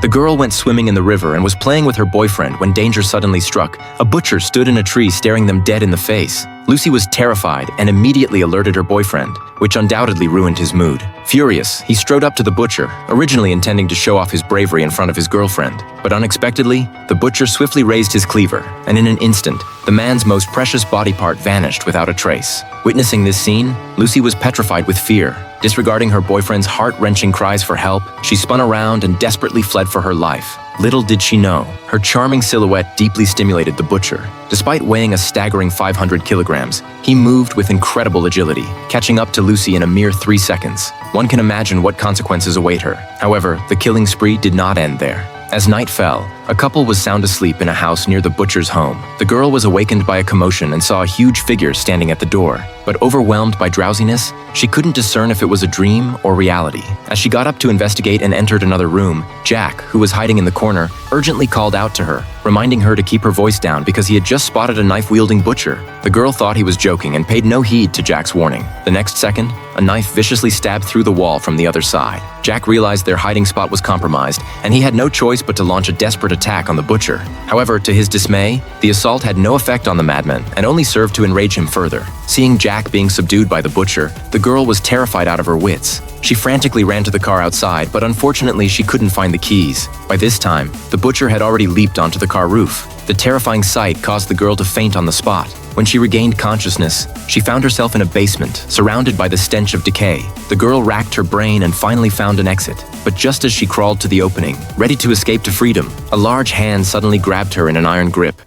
The girl went swimming in the river and was playing with her boyfriend when danger suddenly struck. A butcher stood in a tree staring them dead in the face. Lucy was terrified and immediately alerted her boyfriend, which undoubtedly ruined his mood. Furious, he strode up to the butcher, originally intending to show off his bravery in front of his girlfriend. But unexpectedly, the butcher swiftly raised his cleaver, and in an instant, the man's most precious body part vanished without a trace. Witnessing this scene, Lucy was petrified with fear. Disregarding her boyfriend's heart-wrenching cries for help, she spun around and desperately fled for her life. Little did she know, her charming silhouette deeply stimulated the butcher. Despite weighing a staggering 500 kilograms, he moved with incredible agility, catching up to Lucy in a mere 3 seconds. One can imagine what consequences await her. However, the killing spree did not end there. As night fell, a couple was sound asleep in a house near the butcher's home. The girl was awakened by a commotion and saw a huge figure standing at the door. But overwhelmed by drowsiness, she couldn't discern if it was a dream or reality. As she got up to investigate and entered another room, Jack, who was hiding in the corner, urgently called out to her, reminding her to keep her voice down because he had just spotted a knife-wielding butcher. The girl thought he was joking and paid no heed to Jack's warning. The next second, a knife viciously stabbed through the wall from the other side. Jack realized their hiding spot was compromised, and he had no choice but to launch a desperate attack on the butcher. However, to his dismay, the assault had no effect on the madman and only served to enrage him further. Seeing Jack being subdued by the butcher, the girl was terrified out of her wits. She frantically ran to the car outside, but unfortunately she couldn't find the keys. By this time, the butcher had already leaped onto the car roof. The terrifying sight caused the girl to faint on the spot. When she regained consciousness, she found herself in a basement, surrounded by the stench of decay. The girl racked her brain and finally found an exit. But just as she crawled to the opening, ready to escape to freedom, a large hand suddenly grabbed her in an iron grip.